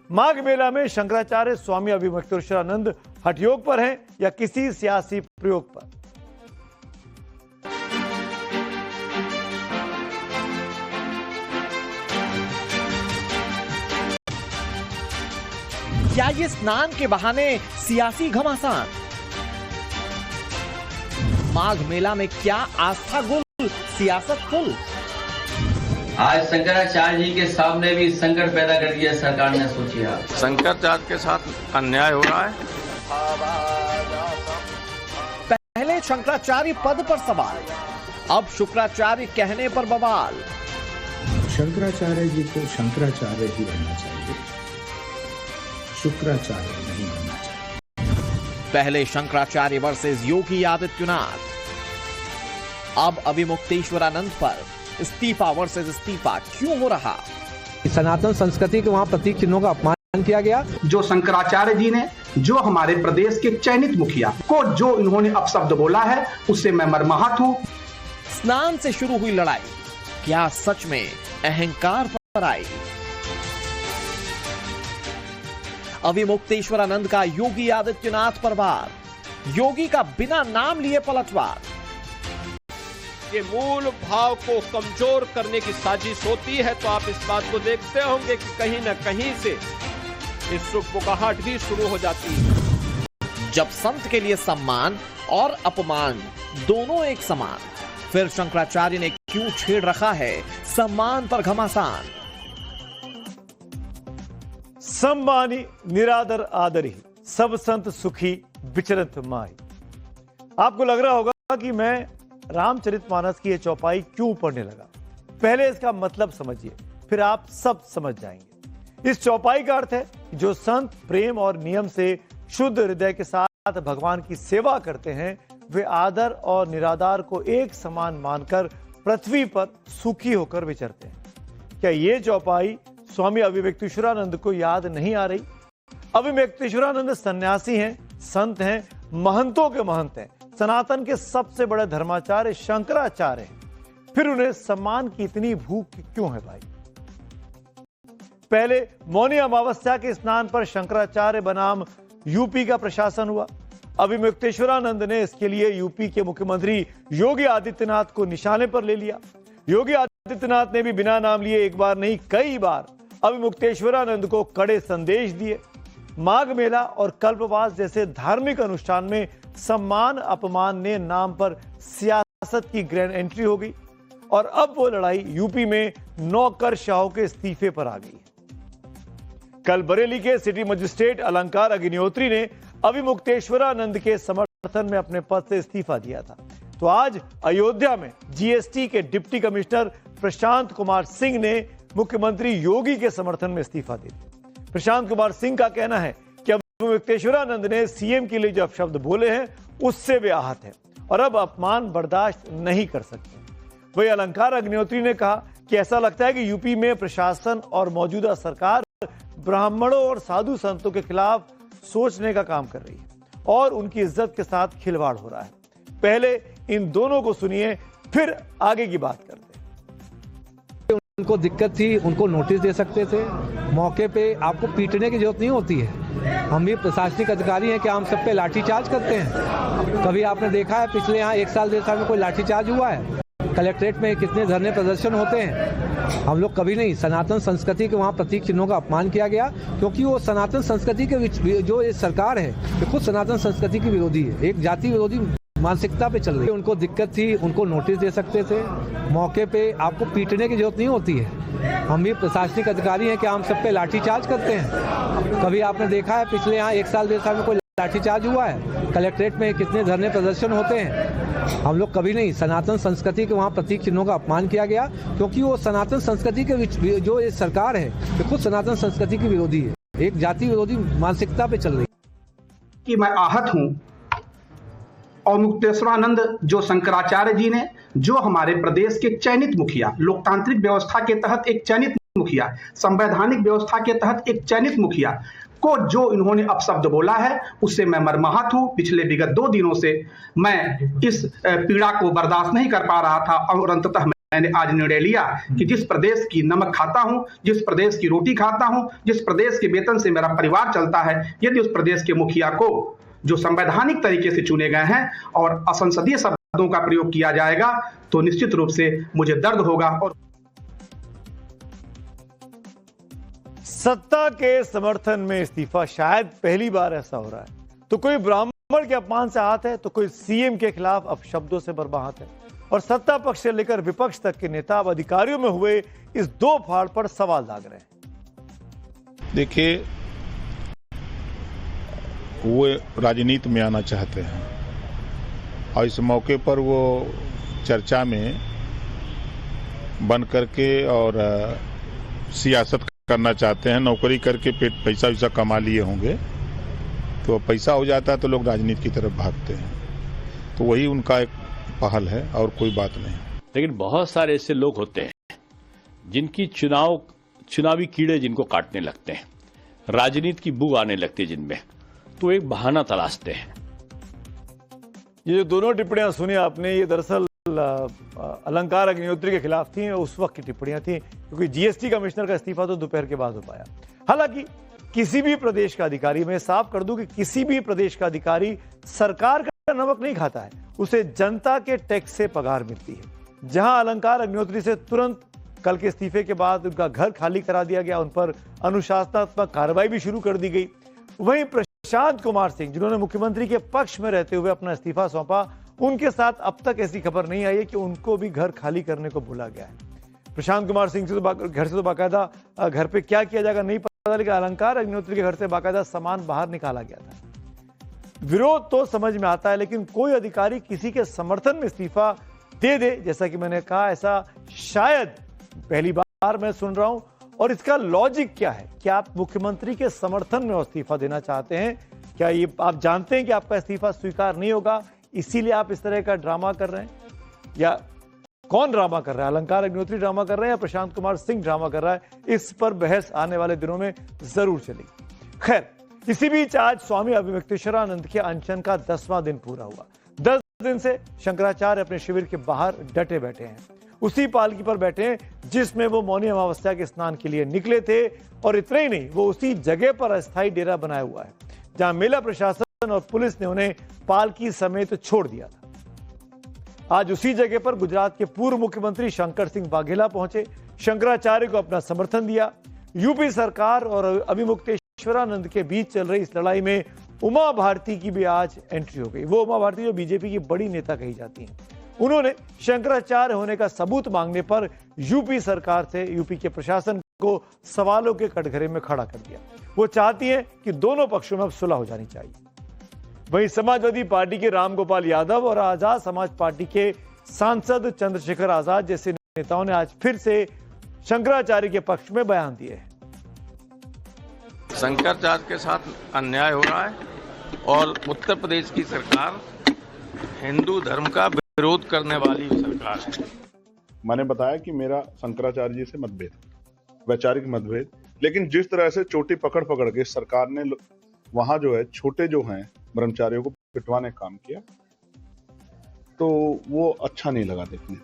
माघ मेला में शंकराचार्य स्वामी अभिमुक्तेश्वरानंद हठयोग पर हैं या किसी सियासी प्रयोग पर? क्या ये स्नान के बहाने सियासी घमासान? माघ मेला में क्या आस्था गुल सियासत फुल? आज शंकराचार्य जी के सामने भी संकट पैदा कर दिया सरकार ने। सोचिए आप, शंकराचार्य के साथ अन्याय हो रहा है। पहले शंकराचार्य पद पर सवाल, अब शुक्राचार्य कहने पर बवाल। शंकराचार्य जी को शंकराचार्य ही रहना चाहिए, शुक्राचार्य नहीं बनना चाहिए। पहले शंकराचार्य वर्सेस योगी आदित्यनाथ, अब अभिमुक्तेश्वरानंद पर इस्तीफा वर्सेस इस्तीफा क्यों हो रहा? सनातन संस्कृति के वहां प्रतीक चिन्हों का अपमान किया गया। जो शंकराचार्य जी ने जो हमारे प्रदेश के चयनित मुखिया को जो इन्होंने अपशब्द बोला है, उससे मैं मर्माहत हूं। स्नान से शुरू हुई लड़ाई क्या सच में अहंकार पर आई? अभिमुक्तेश्वरानंद का योगी आदित्यनाथ पर वार, योगी का बिना नाम लिए पलटवार। ये मूल भाव को कमजोर करने की साजिश होती है तो आप इस बात को देखते होंगे कि कहीं न कहीं से इस सुखबुगाहट भी शुरू हो जाती है। जब संत के लिए सम्मान और अपमान दोनों एक समान, फिर शंकराचार्य ने क्यों छेड़ रखा है सम्मान पर घमासान? सम्मानी निरादर आदरी, सब संत सुखी विचरत माही। आपको लग रहा होगा कि मैं रामचरितमानस की ये चौपाई क्यों पढ़ने लगा। पहले इसका मतलब समझिए, फिर आप सब समझ जाएंगे। इस चौपाई का अर्थ है जो संत प्रेम और नियम से शुद्ध हृदय के साथ भगवान की सेवा करते हैं, वे आदर और निरादार को एक समान मानकर पृथ्वी पर सुखी होकर विचरते हैं। क्या ये चौपाई स्वामी अभिमुक्तेश्वरानंद को याद नहीं आ रही? अभिमुक्तेश्वरानंद सन्यासी हैं, संत हैं, महंतों के महंत हैं, सनातन के सबसे बड़े धर्माचार्य शंकराचार्य हैं। फिर उन्हें सम्मान की इतनी भूख क्यों है भाई? पहले मौनी अमावस्या के स्नान पर शंकराचार्य बनाम यूपी का प्रशासन हुआ। अभिमुक्तेश्वरानंद ने इसके लिए यूपी के मुख्यमंत्री योगी आदित्यनाथ को निशाने पर ले लिया। योगी आदित्यनाथ ने भी बिना नाम लिए एक बार नहीं कई बार अभिमुक्तेश्वरानंद को कड़े संदेश दिए। माघ मेला और कल्पवास जैसे धार्मिक अनुष्ठान में सम्मान अपमान ने नाम पर सियासत की ग्रैंड एंट्री हो गई और अब वो लड़ाई यूपी में नौकरशाहों के इस्तीफे पर आ गई है। कल बरेली के सिटी मजिस्ट्रेट अलंकार अग्निहोत्री ने अभिमुक्तेश्वरानंद के समर्थन में अपने पद से इस्तीफा दिया था, तो आज अयोध्या में जीएसटी के डिप्टी कमिश्नर प्रशांत कुमार सिंह ने मुख्यमंत्री योगी के समर्थन में इस्तीफा दे दिया। प्रशांत कुमार सिंह का कहना है कि अभिमुक्तेश्वरानंद ने सीएम के लिए जो अपशब्द बोले हैं उससे वे आहत हैं और अब अपमान बर्दाश्त नहीं कर सकते। वही अलंकार अग्निहोत्री ने कहा कि ऐसा लगता है कि यूपी में प्रशासन और मौजूदा सरकार ब्राह्मणों और साधु संतों के खिलाफ सोचने का काम कर रही है और उनकी इज्जत के साथ खिलवाड़ हो रहा है। पहले इन दोनों को सुनिए, फिर आगे की बात करते हैं। उनको दिक्कत थी, उनको नोटिस दे सकते थे, मौके पे आपको पीटने की जरूरत नहीं होती है। हम भी प्रशासनिक अधिकारी हैं कि हम सब पे लाठीचार्ज करते हैं? कभी आपने देखा है पिछले यहाँ 1 साल 1.5 साल में कोई लाठीचार्ज हुआ है? कलेक्ट्रेट में कितने धरने प्रदर्शन होते हैं? हम लोग कभी नहीं। सनातन संस्कृति के वहाँ प्रतीक चिन्हों का अपमान किया गया क्योंकि वो सनातन संस्कृति के जो ये सरकार है ये खुद सनातन संस्कृति की विरोधी है, एक जाति विरोधी मानसिकता पे चल रही है। उनको दिक्कत थी, उनको नोटिस दे सकते थे, मौके पे आपको पीटने की जरूरत नहीं होती है। हम भी प्रशासनिक अधिकारी हैं कि हम सब पे लाठीचार्ज करते हैं? कभी आपने देखा है पिछले यहाँ 1 साल 1.5 साल में कोई लाठीचार्ज हुआ है? कलेक्ट्रेट में कितने धरने प्रदर्शन होते हैं? हम लोग कभी नहीं। सनातन संस्कृति के वहाँ प्रतीक चिन्हों का अपमान किया गया क्योंकि वो सनातन संस्कृति के जो ये सरकार है ये खुद सनातन संस्कृति की विरोधी है, एक जाति विरोधी मानसिकता पे चल रही है। कि मैं आहत हूं और मुक्तेश्वरानंद जो शंकराचार्य जी ने जो हमारे प्रदेश के चयनित मुखिया, लोकतांत्रिक व्यवस्था के तहत एक चयनित मुखिया, संवैधानिक व्यवस्था के तहत एक चयनित मुखिया को जो इन्होंने अपशब्द बोला है उससे मैं मर्माहत हूं। पिछले विगत 2 दिनों से मैं इस पीड़ा को बर्दाश्त नहीं कर पा रहा था और अंततः मैंने आज निर्णय लिया कि जिस प्रदेश की नमक खाता हूं, जिस प्रदेश की रोटी खाता हूं, जिस प्रदेश के वेतन से मेरा परिवार चलता है, यदि उस प्रदेश के मुखिया को जो संवैधानिक तरीके से चुने गए हैं और असंसदीय शब्दों का प्रयोग किया जाएगा तो निश्चित रूप से मुझे दर्द होगा। और सत्ता के समर्थन में इस्तीफा शायद पहली बार ऐसा हो रहा है। तो कोई ब्राह्मण के अपमान से हाथ है, तो कोई सीएम के खिलाफ अपशब्दों से बर्बाद है, और सत्ता पक्ष से लेकर विपक्ष तक के नेता अब अधिकारियों में हुए इस दो फाड़ पर सवाल दाग रहे हैं। देखिए, वो राजनीति में आना चाहते हैं और इस मौके पर वो चर्चा में बन करके और सियासत करना चाहते हैं। नौकरी करके पैसा वैसा कमा लिए होंगे, तो पैसा हो जाता है तो लोग राजनीति की तरफ भागते हैं। तो वही उनका एक पहल है और कोई बात नहीं। लेकिन बहुत सारे ऐसे लोग होते हैं जिनकी चुनावी कीड़े जिनको काटने लगते हैं, राजनीति की बू आने लगती है जिनमें, तो एक बहाना तलाशते हैं। ये जो दोनों टिप्पणियां सुनी आपने, ये दरअसल अलंकार अग्निहोत्री के खिलाफ थी, उस वक्त की टिप्पणियां थी, क्योंकि जीएसटी कमिश्नर का इस्तीफा तो दोपहर के बाद हो पाया। हालांकि किसी भी प्रदेश का अधिकारी, मैं साफ कर दूं कि किसी भी प्रदेश का अधिकारी सरकार का नमक नहीं खाता है, उसे जनता के टैक्स से पगार मिलती है। जहां अलंकार अग्निहोत्री से तुरंत कल के इस्तीफे के बाद उनका घर खाली करा दिया गया, उन पर अनुशासनात्मक कार्रवाई भी शुरू कर दी गई। वहीं प्रशांत कुमार सिंह, जिन्होंने मुख्यमंत्री के पक्ष में रहते हुए अपना इस्तीफा सौंपा, उनके साथ अब तक ऐसी खबर नहीं आई है कि उनको भी घर खाली करने को बोला गया है। प्रशांत कुमार सिंह से घर से तो बाकायदा घर पे क्या किया जाएगा नहीं पता, लेकिन अलंकार अग्निहोत्री के घर से बाकायदा सामान बाहर निकाला गया था। विरोध तो समझ में आता है, लेकिन कोई अधिकारी किसी के समर्थन में इस्तीफा दे दे, जैसा कि मैंने कहा, ऐसा शायद पहली बार मैं सुन रहा हूं। और इसका लॉजिक क्या है? क्या आप मुख्यमंत्री के समर्थन में इस्तीफा देना चाहते हैं? क्या ये आप जानते हैं कि आपका इस्तीफा स्वीकार नहीं होगा, इसीलिए आप इस तरह का ड्रामा कर रहे हैं? या कौन ड्रामा कर रहा है? अलंकार अग्निहोत्री ड्रामा कर रहे हैं या प्रशांत कुमार सिंह ड्रामा कर रहा है? इस पर बहस आने वाले दिनों में जरूर चलेगी। खैर, इसी बीच आज स्वामी अभिमुक्तेश्वरानंद के अनशन का 10वां दिन पूरा हुआ। 10 दिन से शंकराचार्य अपने शिविर के बाहर डटे बैठे हैं, उसी पालकी पर बैठे हैं जिसमें वो मौनी अमावस्या के स्नान के लिए निकले थे। और इतना ही नहीं, वो उसी जगह पर अस्थायी डेरा बनाया हुआ है जहां मेला प्रशासन और पुलिस ने उन्हें पालकी समेत छोड़ दिया था। आज उसी जगह पर गुजरात के पूर्व मुख्यमंत्री शंकर सिंह वाघेला पहुंचे, शंकराचार्य को अपना समर्थन दिया। यूपी सरकार और अभिमुक्तेश्वरानंद के बीच चल रही इस लड़ाई में उमा भारती की भी आज एंट्री हो गई। वो उमा भारती जो बीजेपी की बड़ी नेता कही जाती हैं, उन्होंने शंकराचार्य होने का सबूत मांगने पर यूपी सरकार से, यूपी के प्रशासन को सवालों के कटघरे में खड़ा कर दिया। वो चाहती हैं कि दोनों पक्षों में अब सुलह हो जानी चाहिए। वहीं समाजवादी पार्टी के रामगोपाल यादव और आजाद समाज पार्टी के सांसद चंद्रशेखर आजाद जैसे नेताओं ने आज फिर से शंकराचार्य के पक्ष में बयान दिए हैं। शंकराचार्य के साथ अन्याय हो रहा है और उत्तर प्रदेश की सरकार हिंदू धर्म का विरोध करने वाली सरकार है। मैंने बताया कि मेरा शंकराचार्य जी से मतभेद, वैचारिक मतभेद, लेकिन जिस तरह से चोटी पकड़ के सरकार ने वहां जो है छोटे जो हैं ब्रह्मचारियों को पिटवाने का काम किया, तो वो अच्छा नहीं लगा देखने।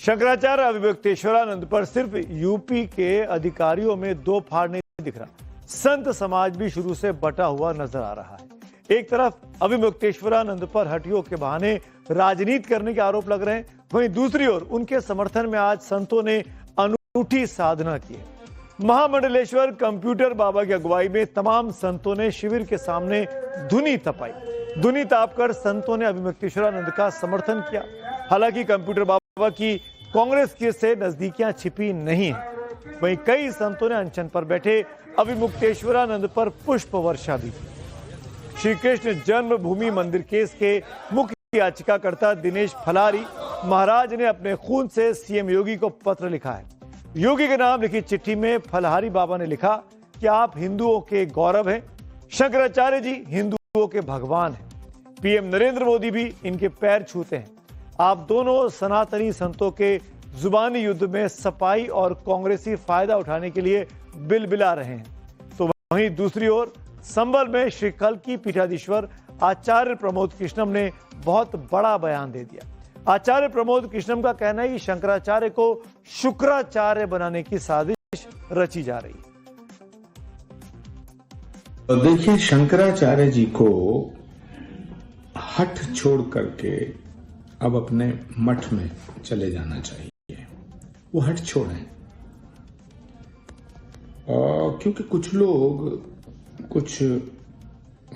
शंकराचार्य अभिमुक्तेश्वरानंद पर सिर्फ यूपी के अधिकारियों में दो फाड़ नहीं दिख रहा, संत समाज भी शुरू से बटा हुआ नजर आ रहा है। एक तरफ अभिमुक्तेश्वरानंद पर हटियों के बहाने राजनीति करने के आरोप लग रहे हैं, वहीं दूसरी ओर उनके समर्थन में आज संतों ने अनूठी साधना की है। महामंडलेश्वर कंप्यूटर बाबा की अगुवाई में तमाम संतों ने शिविर के सामने धुनी तपाई। धुनी तापकर संतों ने अभिमुक्तेश्वरानंद का समर्थन किया। हालांकि कंप्यूटर बाबा की कांग्रेस के से नजदीकियां छिपी नहीं है। वहीं कई संतों ने अनशन पर बैठे अभिमुक्तेश्वरानंद पर पुष्प वर्षा भी की। श्री कृष्ण जन्मभूमि मंदिर केस के मुख्य याचिकाकर्ता दिनेश फलारी महाराज ने अपने खून से सीएम योगी को पत्र लिखा है। योगी के नाम लिखी चिट्ठी में फलहारी बाबा ने लिखा कि आप हिंदुओं के गौरव हैं, शंकराचार्य जी हिंदुओं के भगवान हैं, पीएम नरेंद्र मोदी भी इनके पैर छूते हैं। आप दोनों सनातनी संतों के जुबानी युद्ध में सपाई और कांग्रेसी फायदा उठाने के लिए बिलबिला रहे हैं। तो वहीं दूसरी ओर संबल में श्री कल्की पीठाधीश्वर आचार्य प्रमोद कृष्णम ने बहुत बड़ा बयान दे दिया। आचार्य प्रमोद कृष्णम का कहना है कि शंकराचार्य को शुक्राचार्य बनाने की साजिश रची जा रही है। तो देखिए, शंकराचार्य जी को हठ छोड़ करके अब अपने मठ में चले जाना चाहिए। वो हठ छोड़ें, क्योंकि कुछ लोग, कुछ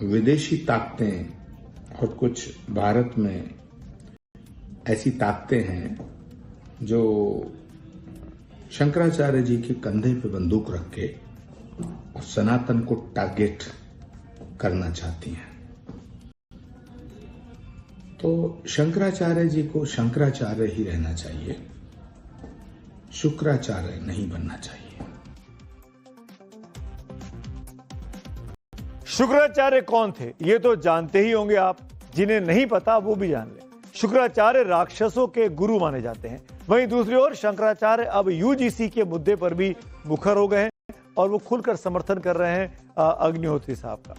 विदेशी ताकतें और कुछ भारत में ऐसी ताकतें हैं जो शंकराचार्य जी के कंधे पे बंदूक रख के और सनातन को टारगेट करना चाहती हैं। तो शंकराचार्य जी को शंकराचार्य ही रहना चाहिए, शुक्राचार्य नहीं बनना चाहिए। शुक्राचार्य कौन थे ये तो जानते ही होंगे आप, जिन्हें नहीं पता वो भी जान लें। शुक्राचार्य राक्षसों के गुरु माने जाते हैं। वहीं दूसरी ओर शंकराचार्य अब यूजीसी के मुद्दे पर भी मुखर हो गए हैं और वो खुलकर समर्थन कर रहे हैं अग्निहोत्री साहब का।